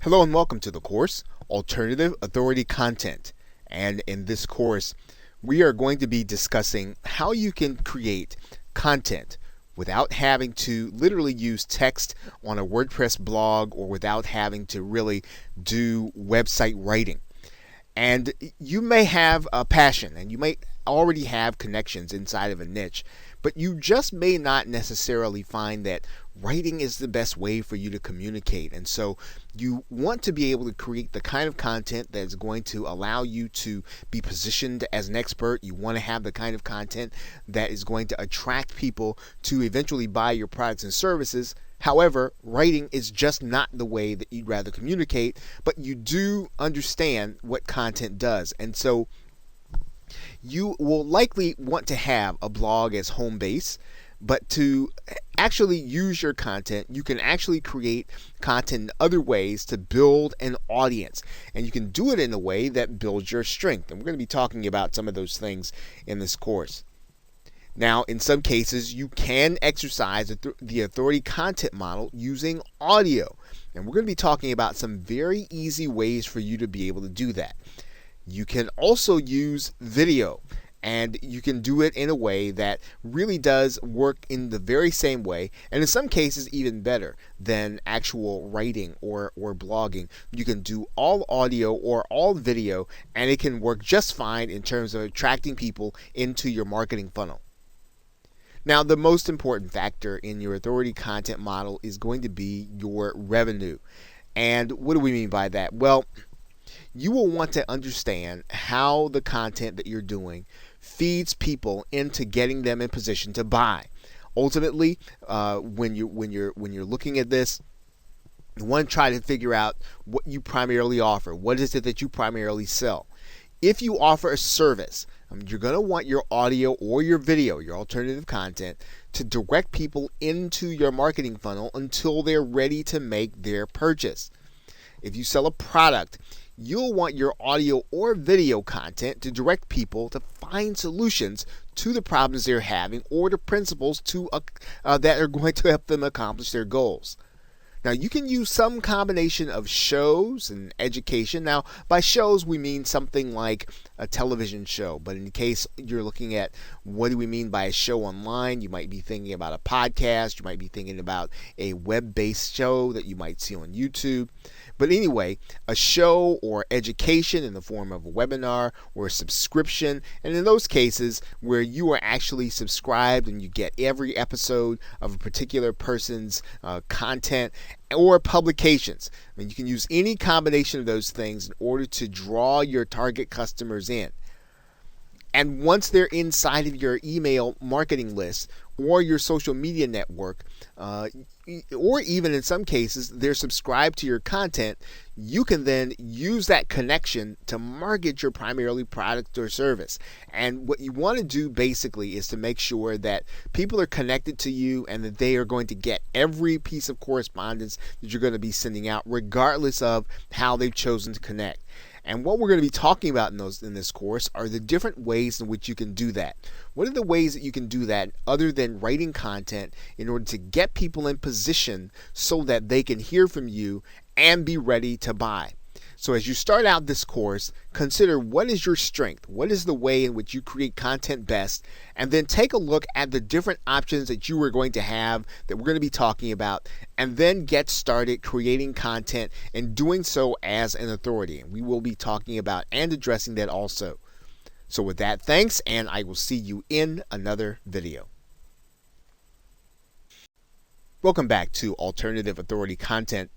Hello and welcome to the course, Alternative Authority Content. And in this course, we are going to be discussing how you can create content without having to literally use text on a WordPress blog or without having to really do website writing. And you may have a passion and you may already have connections inside of a niche, but you just may not necessarily find that writing is the best way for you to communicate. And so you want to be able to create the kind of content that is going to allow you to be positioned as an expert. You want to have the kind of content that is going to attract people to eventually buy your products and services. However, writing is just not the way that you'd rather communicate, but you do understand what content does. And so you will likely want to have a blog as home base, but to actually use your content, you can actually create content in other ways to build an audience. And you can do it in a way that builds your strength. And we're going to be talking about some of those things in this course. Now, in some cases, you can exercise the authority content model using audio. And we're going to be talking about some very easy ways for you to be able to do that. You can also use video, and you can do it in a way that really does work in the very same way, and in some cases even better than actual writing or blogging. You can do all audio or all video, and it can work just fine in terms of attracting people into your marketing funnel. Now, the most important factor in your authority content model is going to be your revenue. And what do we mean by that? Well, you will want to understand how the content that you're doing feeds people into getting them in position to buy. Ultimately, when you're looking at this, you want to try to figure out what you primarily offer. What is it that you primarily sell? If you offer a service, you're going to want your audio or your video, your alternative content, to direct people into your marketing funnel until they're ready to make their purchase. If you sell a product, you'll want your audio or video content to direct people to find solutions to the problems they're having or the principles that are going to help them accomplish their goals. Now, you can use some combination of shows and education. Now, by shows, we mean something like a television show. But in case you're looking at what do we mean by a show online, you might be thinking about a podcast. You might be thinking about a web-based show that you might see on YouTube. But anyway, a show or education in the form of a webinar or a subscription. And in those cases where you are actually subscribed and you get every episode of a particular person's content, or publications. I mean, you can use any combination of those things in order to draw your target customers in. And once they're inside of your email marketing list or your social media network, or even in some cases they're subscribed to your content, you can then use that connection to market your primarily product or service. And what you want to do basically is to make sure that people are connected to you and that they are going to get every piece of correspondence that you're going to be sending out, regardless of how they've chosen to connect. And what we're going to be talking about in this course are the different ways in which you can do that. What are the ways that you can do that other than writing content in order to get people in position so that they can hear from you and be ready to buy? So as you start out this course, consider what is your strength, what is the way in which you create content best, and then take a look at the different options that you are going to have that we're going to be talking about, and then get started creating content and doing so as an authority. And we will be talking about and addressing that also. So with that, thanks, and I will see you in another video. Welcome back to Alternative Authority Content.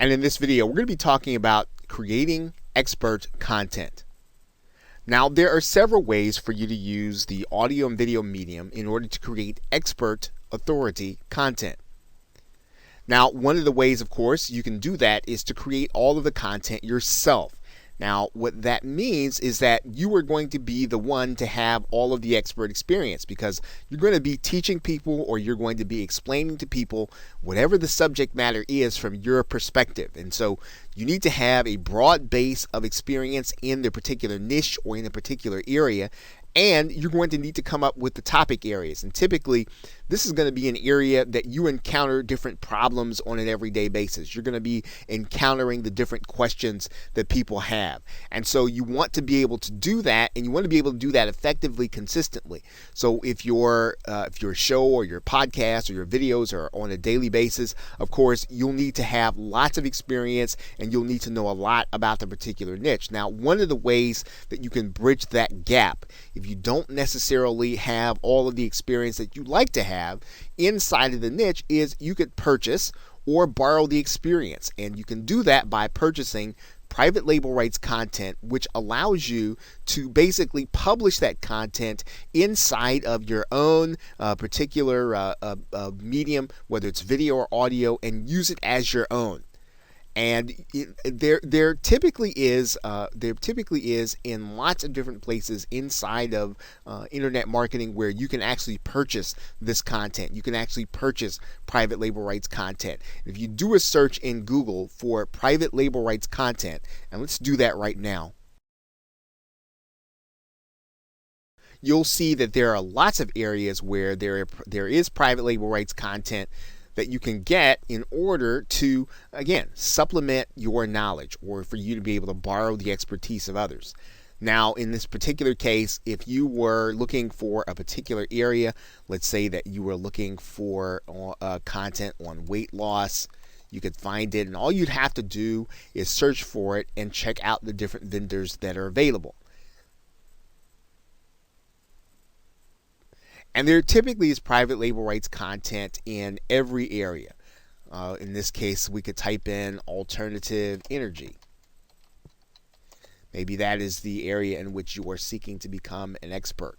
And in this video, we're going to be talking about creating expert content. Now, there are several ways for you to use the audio and video medium in order to create expert authority content. Now, one of the ways, of course, you can do that is to create all of the content yourself. Now, what that means is that you are going to be the one to have all of the expert experience, because you're going to be teaching people or you're going to be explaining to people whatever the subject matter is from your perspective. And so you need to have a broad base of experience in the particular niche or in a particular area. And you're going to need to come up with the topic areas. And typically, this is going to be an area that you encounter different problems on an everyday basis. You're going to be encountering the different questions that people have. And so you want to be able to do that, and you want to be able to do that effectively, consistently. So if your show or your podcast or your videos are on a daily basis, of course, you'll need to have lots of experience and you'll need to know a lot about the particular niche. Now, one of the ways that you can bridge that gap, if you don't necessarily have all of the experience that you'd like to have inside of the niche, is you could purchase or borrow the experience. And you can do that by purchasing private label rights content, which allows you to basically publish that content inside of your own particular medium, whether it's video or audio, and use it as your own. And there typically is in lots of different places inside of internet marketing where you can actually purchase this content. You can actually purchase private label rights content. If you do a search in Google for private label rights content, and let's do that right now, you'll see that there are lots of areas where there is private label rights content that you can get in order to, again, supplement your knowledge or for you to be able to borrow the expertise of others. Now, in this particular case, if you were looking for a particular area, let's say that you were looking for content on weight loss, you could find it, and all you'd have to do is search for it and check out the different vendors that are available. And there typically is private label rights content in every area. In this case, we could type in alternative energy. Maybe that is the area in which you are seeking to become an expert.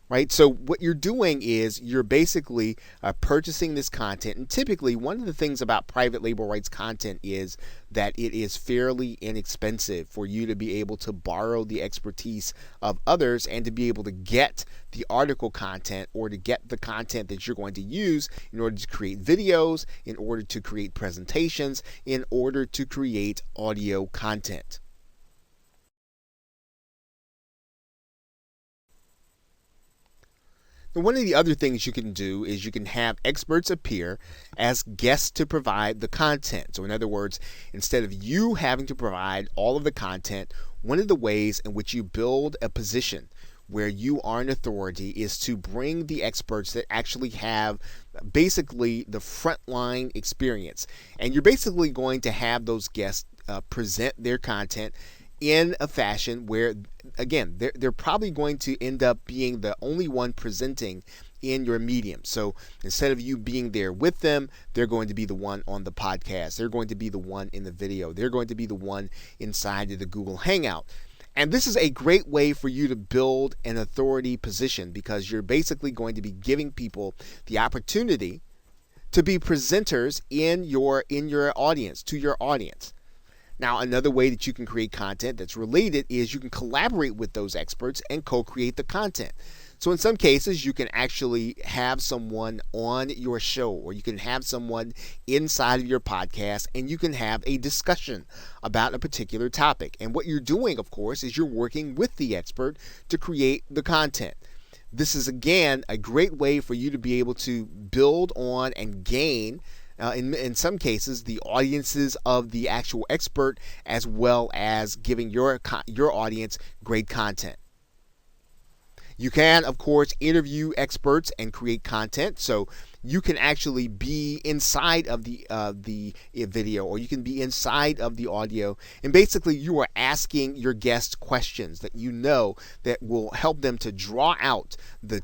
Right? So what you're doing is you're basically purchasing this content. And typically, one of the things about private label rights content is that it is fairly inexpensive for you to be able to borrow the expertise of others and to be able to get the article content or to get the content that you're going to use in order to create videos, in order to create presentations, in order to create audio content. And one of the other things you can do is you can have experts appear as guests to provide the content. So in other words, instead of you having to provide all of the content, one of the ways in which you build a position where you are an authority is to bring the experts that actually have basically the frontline experience. And you're basically going to have those guests present their content in a fashion where, again, they're probably going to end up being the only one presenting in your medium. So instead of you being there with them, they're going to be the one on the podcast. They're going to be the one in the video. They're going to be the one inside of the Google Hangout. And this is a great way for you to build an authority position because you're basically going to be giving people the opportunity to be presenters in your audience, to your audience. Now, another way that you can create content that's related is you can collaborate with those experts and co-create the content. So in some cases, you can actually have someone on your show or you can have someone inside of your podcast and you can have a discussion about a particular topic. And what you're doing, of course, is you're working with the expert to create the content. This is, again, a great way for you to be able to build on and gain in some cases, the audiences of the actual expert, as well as giving your audience great content. You can, of course, interview experts and create content. So you can actually be inside of the video, or you can be inside of the audio, and basically you are asking your guests questions that you know that will help them to draw out the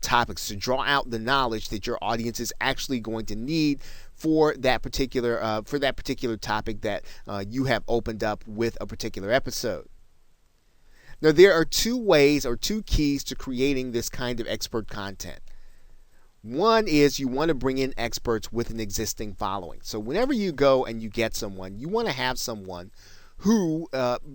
topics, to draw out the knowledge that your audience is actually going to need for that particular topic that you have opened up with a particular episode. Now, there are two ways or two keys to creating this kind of expert content. One is you want to bring in experts with an existing following. So whenever you go and you get someone, you want to have someone who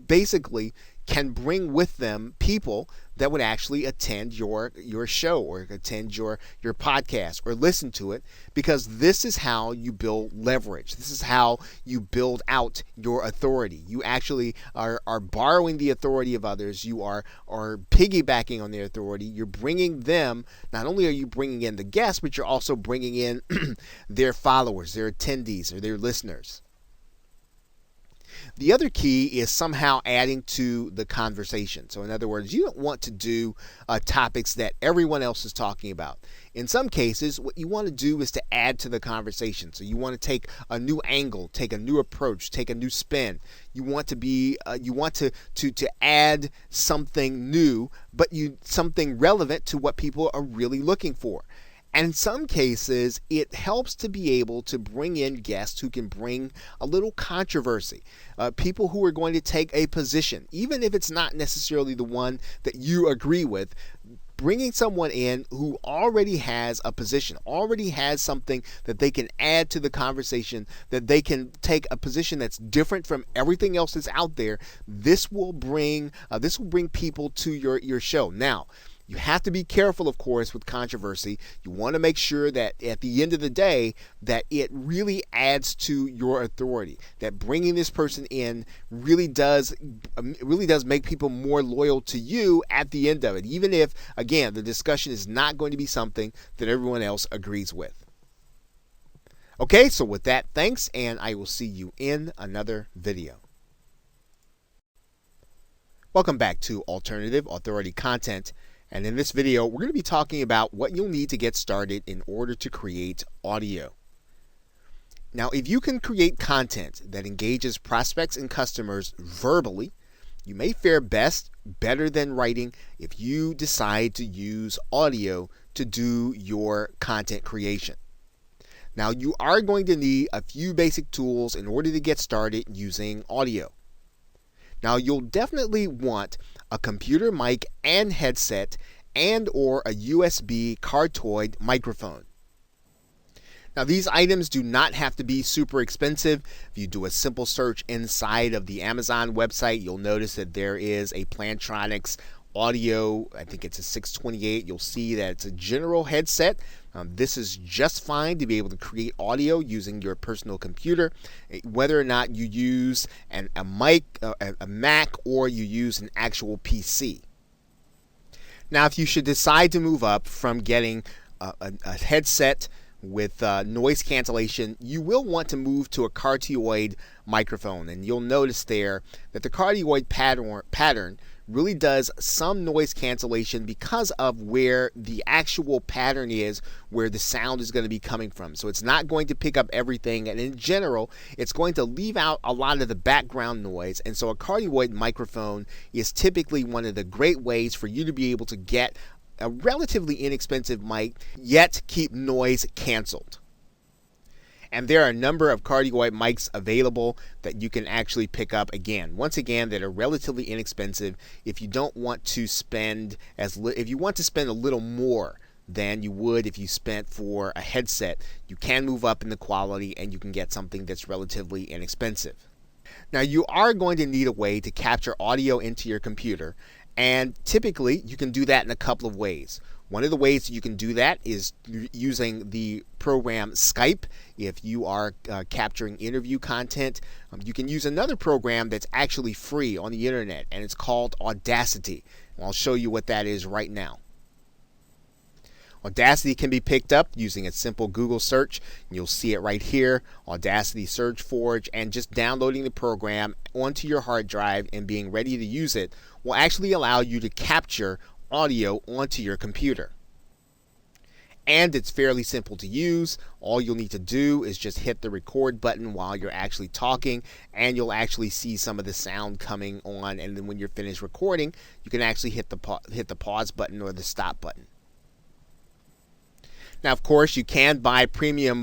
basically can bring with them people that would actually attend your show or attend your podcast or listen to it, because this is how you build leverage. This is how you build out your authority. You actually are borrowing the authority of others. You are piggybacking on their authority. You're bringing them, not only are you bringing in the guests, but you're also bringing in their followers, their attendees, or their listeners. The other key is somehow adding to the conversation. So in other words, you don't want to do topics that everyone else is talking about. In some cases, what you want to do is to add to the conversation. So you want to take a new angle, take a new approach, take a new spin. You want to be, to add something new, but something relevant to what people are really looking for. And in some cases, it helps to be able to bring in guests who can bring a little controversy, people who are going to take a position, even if it's not necessarily the one that you agree with. Bringing someone in who already has a position, already has something that they can add to the conversation, that they can take a position that's different from everything else that's out there. This will bring people to your show. Now, you have to be careful, of course, with controversy. You want to make sure that at the end of the day, that it really adds to your authority, that bringing this person in really does make people more loyal to you at the end of it, even if, again, the discussion is not going to be something that everyone else agrees with. Okay, so with that, thanks, and I will see you in another video. Welcome back to Alternative Authority Content. And in this video, we're going to be talking about what you'll need to get started in order to create audio. Now, if you can create content that engages prospects and customers verbally, you may fare better than writing if you decide to use audio to do your content creation. Now, you are going to need a few basic tools in order to get started using audio. Now, you'll definitely want a computer mic and headset and or a USB cardioid microphone. Now, these items do not have to be super expensive. If you do a simple search inside of the Amazon website, you'll notice that there is a Plantronics audio, I think it's a 628. You'll see that it's a general headset. This is just fine to be able to create audio using your personal computer, whether or not you use a mic, a Mac, or you use an actual PC. Now, if you should decide to move up from getting a headset with noise cancellation, you will want to move to a cardioid microphone, and you'll notice there that the cardioid pattern really does some noise cancellation because of where the actual pattern is, where the sound is going to be coming from. So it's not going to pick up everything, and in general, it's going to leave out a lot of the background noise. And so a cardioid microphone is typically one of the great ways for you to be able to get a relatively inexpensive mic, yet keep noise canceled. And there are a number of cardioid mics available that you can actually pick up, once again, that are relatively inexpensive. If you don't want to spend if you want to spend a little more than you would if you spent for a headset, you can move up in the quality and you can get something that's relatively inexpensive. Now, you are going to need a way to capture audio into your computer, and typically you can do that in a couple of ways. One of the ways you can do that is using the program Skype. If you are capturing interview content, you can use another program that's actually free on the internet, and it's called Audacity. And I'll show you what that is right now. Audacity can be picked up using a simple Google search. You'll see it right here, Audacity SurgeForge, and just downloading the program onto your hard drive and being ready to use it will actually allow you to capture audio onto your computer. And it's fairly simple to use. All you'll need to do is just hit the record button while you're actually talking, and you'll actually see some of the sound coming on. And then when you're finished recording, you can actually hit the pause button or the stop button. Now, of course, you can buy premium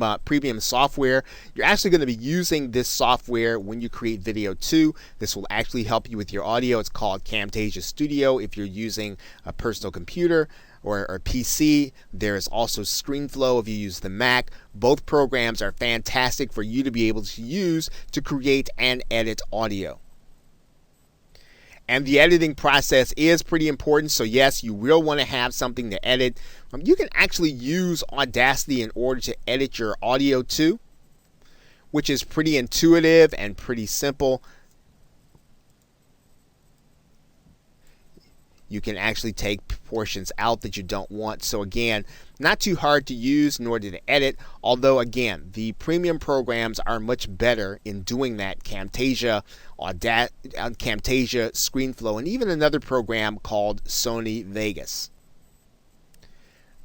software. You're actually going to be using this software when you create video too. This will actually help you with your audio. It's called Camtasia Studio if you're using a personal computer or PC. There is also ScreenFlow if you use the Mac. Both programs are fantastic for you to be able to use to create and edit audio. And the editing process is pretty important. So yes, you will want to have something to edit. You can actually use Audacity in order to edit your audio too, which is pretty intuitive and pretty simple. You can actually take portions out that you don't want. So again, not too hard to use nor to edit, although again, the premium programs are much better in doing that. Camtasia, Camtasia, ScreenFlow, and even another program called Sony Vegas.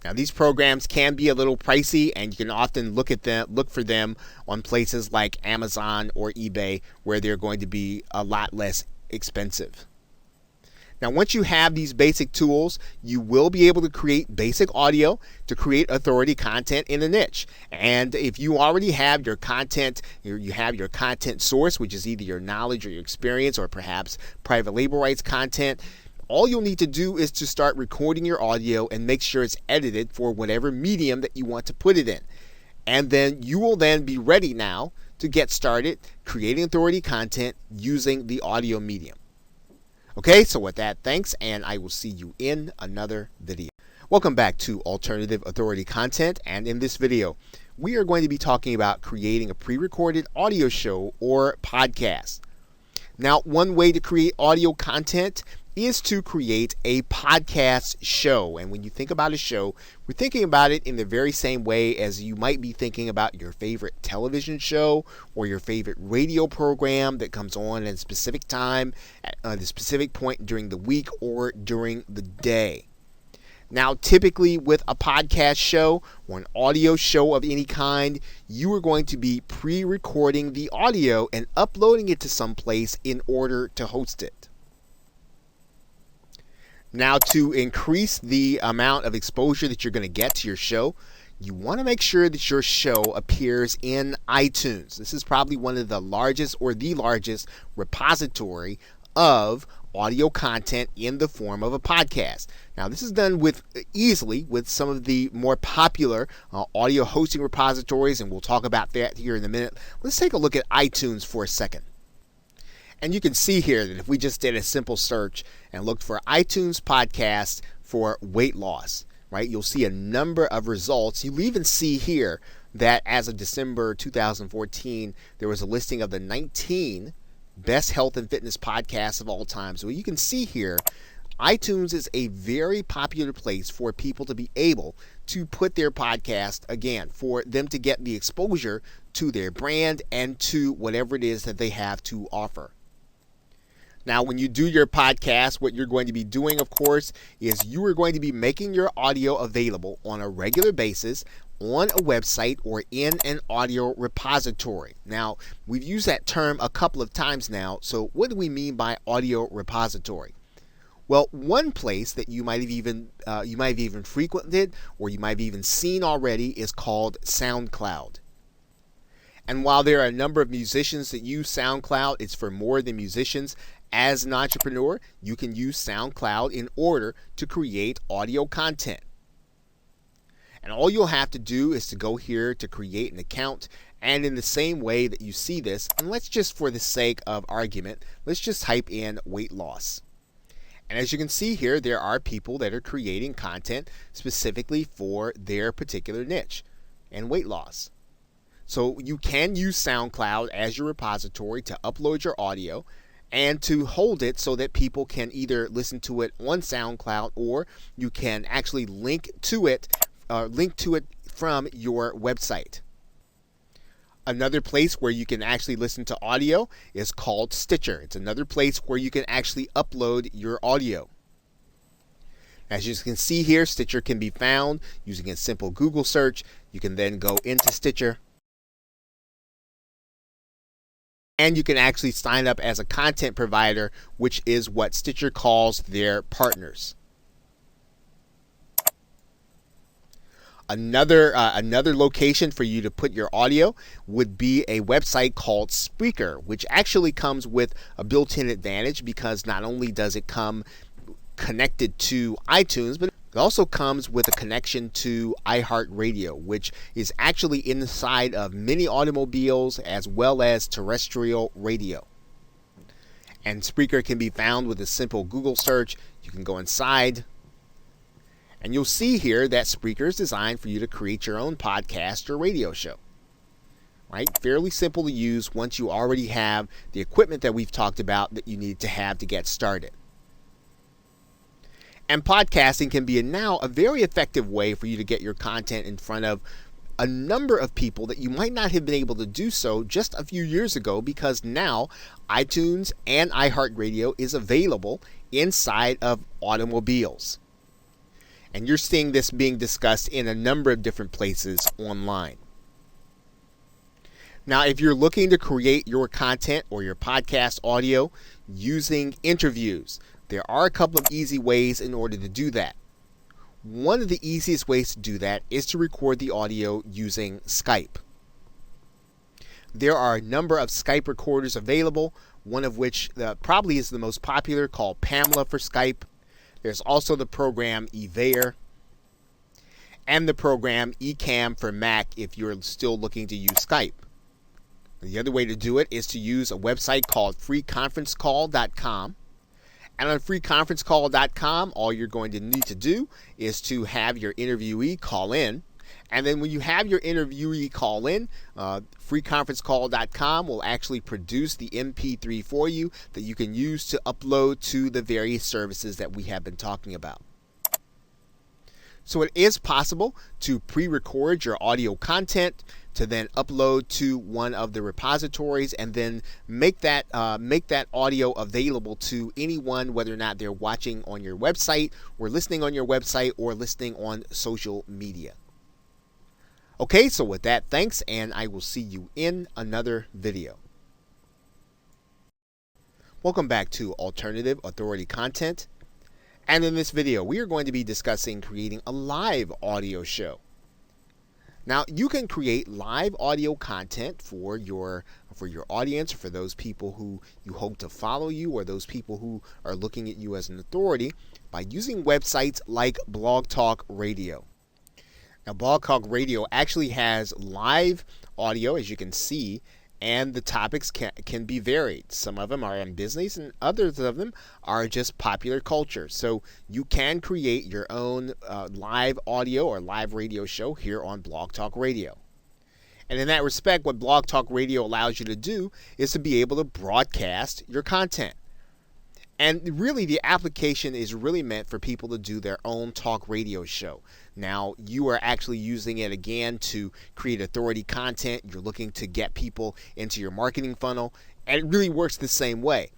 Now these programs can be a little pricey, and you can often look for them on places like Amazon or eBay, where they're going to be a lot less expensive. Now, once you have these basic tools, you will be able to create basic audio to create authority content in a niche. And if you already have your content, you have your content source, which is either your knowledge or your experience or perhaps private label rights content, all you'll need to do is to start recording your audio and make sure it's edited for whatever medium that you want to put it in. And then you will then be ready now to get started creating authority content using the audio medium. Okay, so with that, thanks, and I will see you in another video. Welcome back to Alternative Authority Content, and in this video, we are going to be talking about creating a pre-recorded audio show or podcast. Now, one way to create audio content is to create a podcast show. And when you think about a show, we're thinking about it in the very same way as you might be thinking about your favorite television show or your favorite radio program that comes on at a specific time, at a specific point during the week or during the day. Now, typically with a podcast show or an audio show of any kind, you are going to be pre-recording the audio and uploading it to some place in order to host it. Now, to increase the amount of exposure that you're going to get to your show, you want to make sure that your show appears in iTunes. This is probably one of the largest or the largest repository of audio content in the form of a podcast. Now, this is done easily with some of the more popular audio hosting repositories, and we'll talk about that here in a minute. Let's take a look at iTunes for a second. And you can see here that if we just did a simple search and looked for iTunes podcast for weight loss, right, you'll see a number of results. You'll even see here that as of December 2014, there was a listing of the 19 best health and fitness podcasts of all time. So you can see here, iTunes is a very popular place for people to be able to put their podcast, again, for them to get the exposure to their brand and to whatever it is that they have to offer. Now, when you do your podcast, what you're going to be doing, of course, is you are going to be making your audio available on a regular basis on a website or in an audio repository. Now, we've used that term a couple of times now. So what do we mean by audio repository? Well, one place that you might have even frequented or you might have even seen already is called SoundCloud. And while there are a number of musicians that use SoundCloud, it's for more than musicians. As an entrepreneur, you can use SoundCloud in order to create audio content. And all you'll have to do is to go here to create an account. And in the same way that you see this, and let's just, for the sake of argument, let's just type in weight loss. And as you can see here, there are people that are creating content specifically for their particular niche and weight loss. So you can use SoundCloud as your repository to upload your audio and to hold it so that people can either listen to it on SoundCloud or you can actually link to it from your website. Another place where you can actually listen to audio is called Stitcher. It's another place where you can actually upload your audio. As you can see here, Stitcher can be found using a simple Google search. You can then go into Stitcher, and you can actually sign up as a content provider, which is what Stitcher calls their partners. Another location for you to put your audio would be a website called Spreaker, which actually comes with a built-in advantage because not only does it come connected to iTunes, but it also comes with a connection to iHeartRadio, which is actually inside of many automobiles as well as terrestrial radio. And Spreaker can be found with a simple Google search. You can go inside, and you'll see here that Spreaker is designed for you to create your own podcast or radio show. Right? Fairly simple to use once you already have the equipment that we've talked about that you need to have to get started. And podcasting can be now a very effective way for you to get your content in front of a number of people that you might not have been able to do so just a few years ago, because now iTunes and iHeartRadio is available inside of automobiles. And you're seeing this being discussed in a number of different places online. Now, if you're looking to create your content or your podcast audio using interviews, there are a couple of easy ways in order to do that. One of the easiest ways to do that is to record the audio using Skype. There are a number of Skype recorders available, one of which probably is the most popular, called Pamela for Skype. There's also the program Evair and the program Ecamm for Mac if you're still looking to use Skype. The other way to do it is to use a website called freeconferencecall.com. And on freeconferencecall.com, all you're going to need to do is to have your interviewee call in. And then when you have your interviewee call in, freeconferencecall.com will actually produce the MP3 for you that you can use to upload to the various services that we have been talking about. So it is possible to pre-record your audio content to then upload to one of the repositories and then make that audio available to anyone, whether or not they're watching on your website or listening on your website or listening on social media. Okay, so with that, thanks, and I will see you in another video. Welcome back to Alternative Authority Content. And in this video, we are going to be discussing creating a live audio show. Now, you can create live audio content for your audience, for those people who you hope to follow you, or those people who are looking at you as an authority, by using websites like Blog Talk Radio. Now, Blog Talk Radio actually has live audio, as you can see, and the topics can be varied. Some of them are in business, and others of them are just popular culture. So you can create your own live audio or live radio show here on Blog Talk Radio. And in that respect, what Blog Talk Radio allows you to do is to be able to broadcast your content. And really, the application is really meant for people to do their own talk radio show. Now, you are actually using it again to create authority content. You're looking to get people into your marketing funnel, and it really works the same way.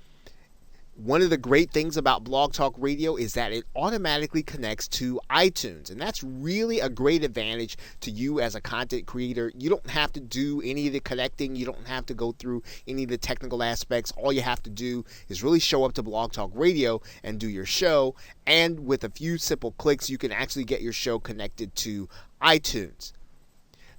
One of the great things about Blog Talk Radio is that it automatically connects to iTunes, and that's really a great advantage to you as a content creator. You don't have to do any of the connecting. You don't have to go through any of the technical aspects. All you have to do is really show up to Blog Talk Radio and do your show, and with a few simple clicks, you can actually get your show connected to iTunes.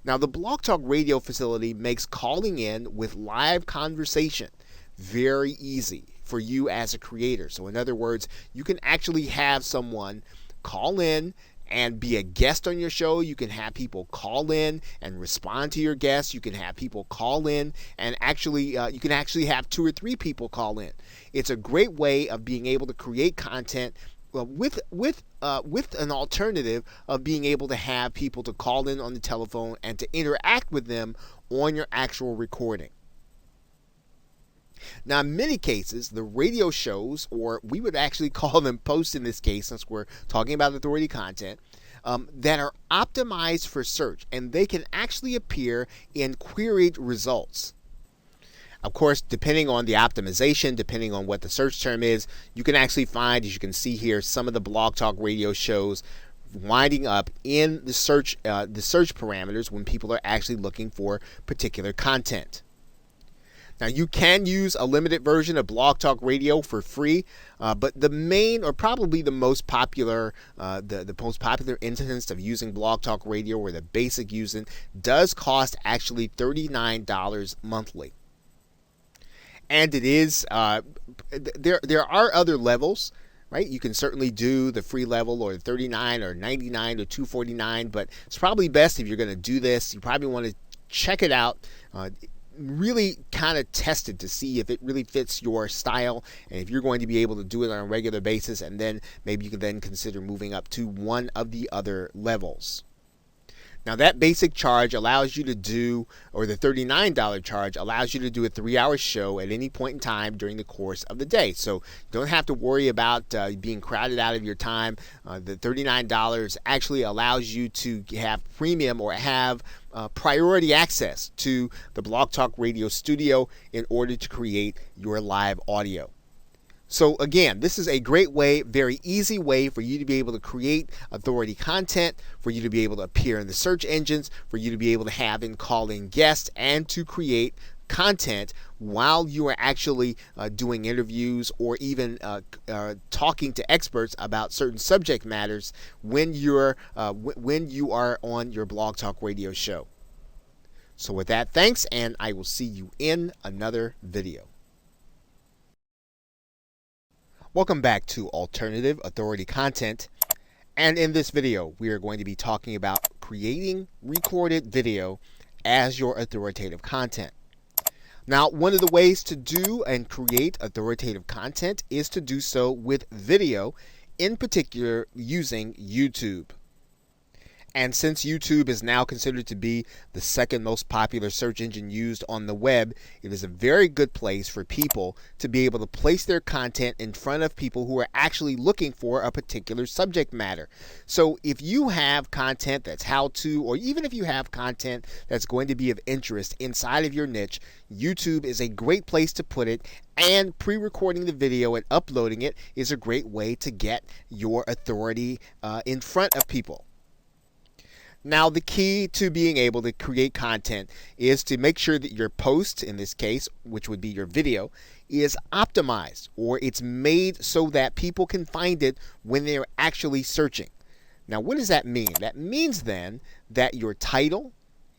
Now, the Blog Talk Radio facility makes calling in with live conversation very easy for you as a creator. So in other words, you can actually have someone call in and be a guest on your show. You can have people call in and respond to your guests. You can have people call in and you can actually have 2 or 3 people call in. It's a great way of being able to create content with an alternative of being able to have people to call in on the telephone and to interact with them on your actual recording. Now, in many cases, the radio shows, or we would actually call them posts in this case, since we're talking about authority content, that are optimized for search, and they can actually appear in queried results. Of course, depending on the optimization, depending on what the search term is, you can actually find, as you can see here, some of the Blog Talk Radio shows winding up in the search parameters when people are actually looking for particular content. Now, you can use a limited version of Blog Talk Radio for free, but the main, or probably the most popular, the most popular instance of using Blog Talk Radio, or the basic using, does cost actually $39 monthly. And it is there are other levels, right? You can certainly do the free level, or $39 or $99 or $249, but it's probably best, if you're going to do this, you probably want to check it out. really kind of test it to see if it really fits your style and if you're going to be able to do it on a regular basis, and then maybe you can then consider moving up to one of the other levels. Now that basic charge allows you to do, or the $39 charge allows you to do a 3-hour show at any point in time during the course of the day. So you don't have to worry about being crowded out of your time. The $39 actually allows you to have premium or have priority access to the Blog Talk Radio studio in order to create your live audio. So again, this is a great way, very easy way for you to be able to create authority content, for you to be able to appear in the search engines, for you to be able to have and call in guests, and to create content while you are actually doing interviews or even talking to experts about certain subject matters when you are on your Blog Talk Radio show. So with that, thanks, and I will see you in another video. Welcome back to Alternative Authority Content, and in this video we are going to be talking about creating recorded video as your authoritative content. Now, one of the ways to do and create authoritative content is to do so with video, in particular using YouTube. And since YouTube is now considered to be the second most popular search engine used on the web, it is a very good place for people to be able to place their content in front of people who are actually looking for a particular subject matter. So if you have content that's how-to, or even if you have content that's going to be of interest inside of your niche, YouTube is a great place to put it, and pre-recording the video and uploading it is a great way to get your authority in front of people. Now, the key to being able to create content is to make sure that your post, in this case, which would be your video, is optimized, or it's made so that people can find it when they're actually searching. Now, what does that mean? That means then that your title,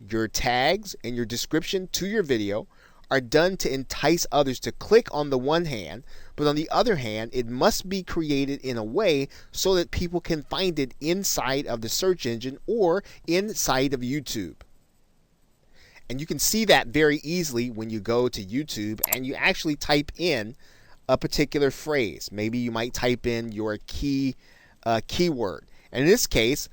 your tags, and your description to your video are done to entice others to click on the one hand, but on the other hand, it must be created in a way so that people can find it inside of the search engine or inside of YouTube. And you can see that very easily when you go to YouTube and you actually type in a particular phrase. Maybe you might type in your keyword. And in this case,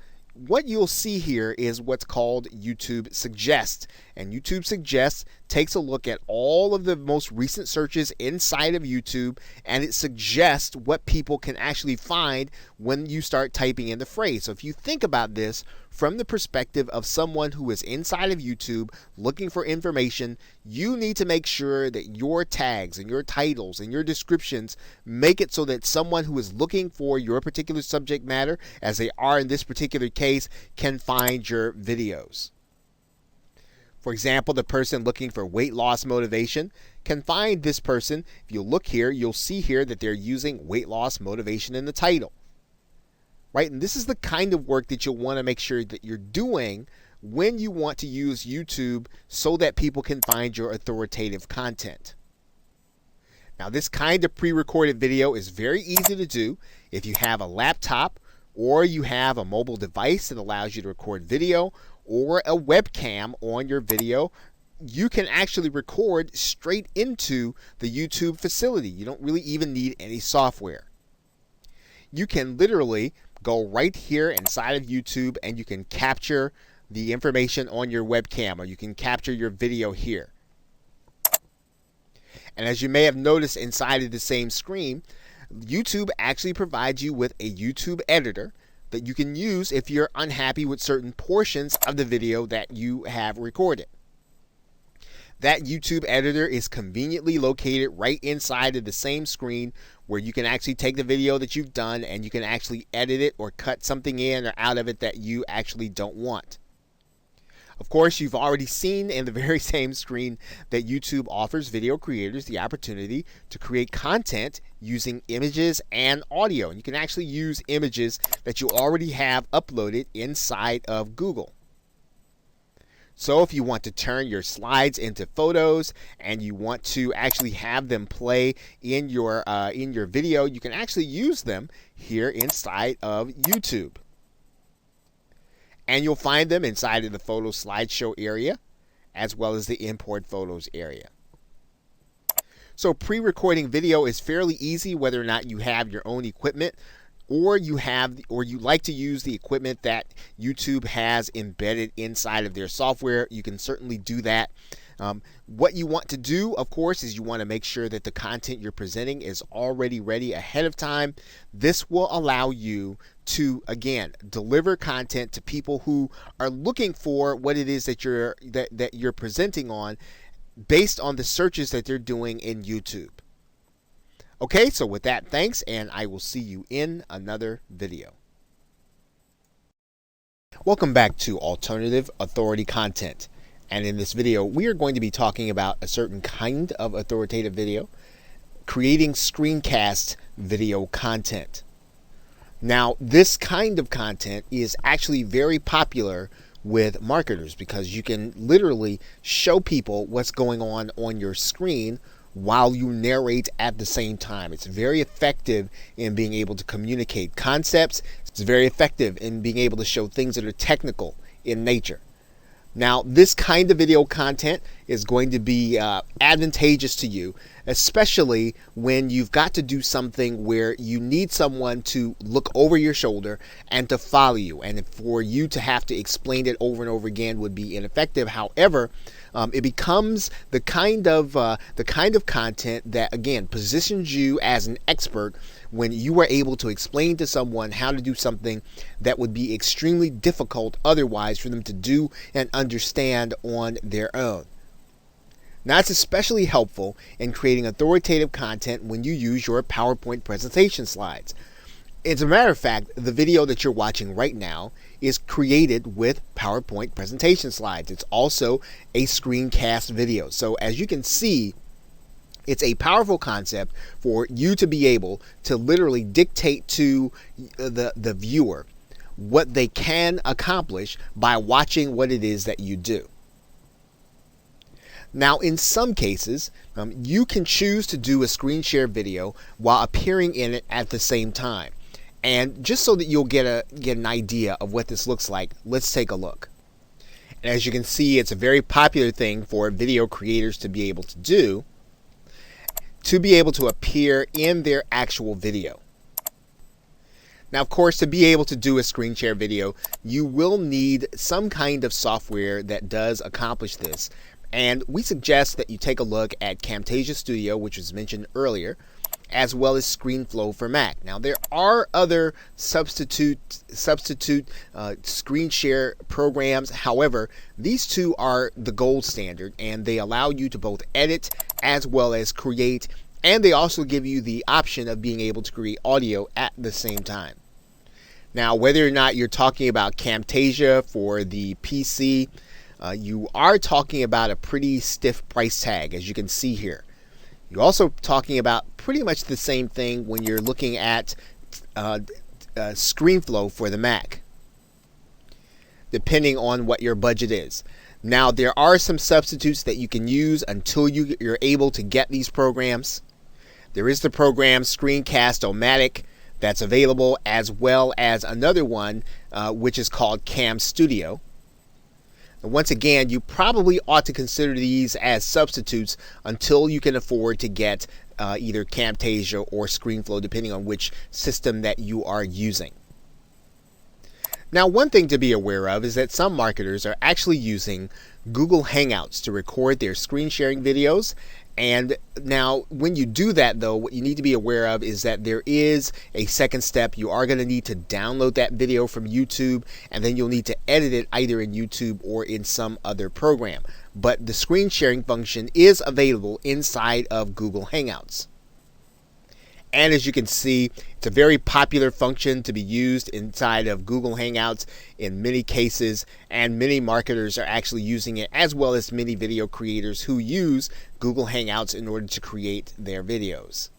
what you'll see here is what's called YouTube Suggest. And YouTube Suggest takes a look at all of the most recent searches inside of YouTube, and it suggests what people can actually find when you start typing in the phrase. So if you think about this from the perspective of someone who is inside of YouTube looking for information, you need to make sure that your tags and your titles and your descriptions make it so that someone who is looking for your particular subject matter, as they are in this particular case, can find your videos. For example, the person looking for weight loss motivation can find this person. If you look here, you'll see here that they're using weight loss motivation in the title. Right? And this is the kind of work that you'll want to make sure that you're doing when you want to use YouTube so that people can find your authoritative content. Now, this kind of pre-recorded video is very easy to do if you have a laptop or you have a mobile device that allows you to record video, or a webcam on your video. You can actually record straight into the YouTube facility. You don't really even need any software. You can literally go right here inside of YouTube and you can capture the information on your webcam, or you can capture your video here. And as you may have noticed inside of the same screen, YouTube actually provides you with a YouTube editor that you can use if you're unhappy with certain portions of the video that you have recorded. That YouTube editor is conveniently located right inside of the same screen, where you can actually take the video that you've done and you can actually edit it or cut something in or out of it that you actually don't want. Of course, you've already seen in the very same screen that YouTube offers video creators the opportunity to create content using images and audio. And you can actually use images that you already have uploaded inside of Google. So if you want to turn your slides into photos and you want to actually have them play in your video, you can actually use them here inside of YouTube. And you'll find them inside of the photo slideshow area. as well as the import photos area. So pre-recording video is fairly easy, whether or not you have your own equipment or you like to use the equipment that YouTube has embedded inside of their software. You can certainly do that. What you want to do, of course, is you want to make sure that the content you're presenting is already ready ahead of time. This will allow you to, again, deliver content to people who are looking for what it is that you're presenting on, based on the searches that they're doing in YouTube. Okay, so with that, thanks, and I will see you in another video. Welcome back to Alternative Authority Content. And in this video, we are going to be talking about a certain kind of authoritative video, creating screencast video content. Now, this kind of content is actually very popular with marketers because you can literally show people what's going on your screen while you narrate at the same time. It's very effective in being able to communicate concepts. It's very effective in being able to show things that are technical in nature. Now, this kind of video content is going to be advantageous to you, especially when you've got to do something where you need someone to look over your shoulder and to follow you. And for you to have to explain it over and over again would be ineffective. However, it becomes the kind of content that, again, positions you as an expert when you are able to explain to someone how to do something that would be extremely difficult otherwise for them to do and understand on their own. Now, it's especially helpful in creating authoritative content when you use your PowerPoint presentation slides. As a matter of fact, the video that you're watching right now is created with PowerPoint presentation slides. It's also a screencast video. So as you can see, it's a powerful concept for you to be able to literally dictate to the viewer what they can accomplish by watching what it is that you do. Now, in some cases, you can choose to do a screen share video while appearing in it at the same time. And just so that you'll get an idea of what this looks like, let's take a look. And as you can see, it's a very popular thing for video creators to be able to do, to be able to appear in their actual video. Now, of course, to be able to do a screen share video, you will need some kind of software that does accomplish this. And we suggest that you take a look at Camtasia Studio, which was mentioned earlier, as well as ScreenFlow for Mac. Now, there are other substitute screen share programs. However, these two are the gold standard, and they allow you to both edit as well as create, and they also give you the option of being able to create audio at the same time. Now, whether or not you're talking about Camtasia for the PC, you are talking about a pretty stiff price tag, as you can see here. You're also talking about pretty much the same thing when you're looking at ScreenFlow for the Mac, depending on what your budget is. Now, there are some substitutes that you can use until you're able to get these programs. There is the program Screencast-O-Matic that's available, as well as another one which is called Cam Studio. Once again, you probably ought to consider these as substitutes until you can afford to get either Camtasia or ScreenFlow, depending on which system that you are using. Now, one thing to be aware of is that some marketers are actually using Google Hangouts to record their screen sharing videos. And now, when you do that, though, what you need to be aware of is that there is a second step. You are going to need to download that video from YouTube, and then you'll need to edit it either in YouTube or in some other program. But the screen sharing function is available inside of Google Hangouts. And as you can see, it's a very popular function to be used inside of Google Hangouts in many cases, and many marketers are actually using it, as well as many video creators who use Google Hangouts in order to create their videos.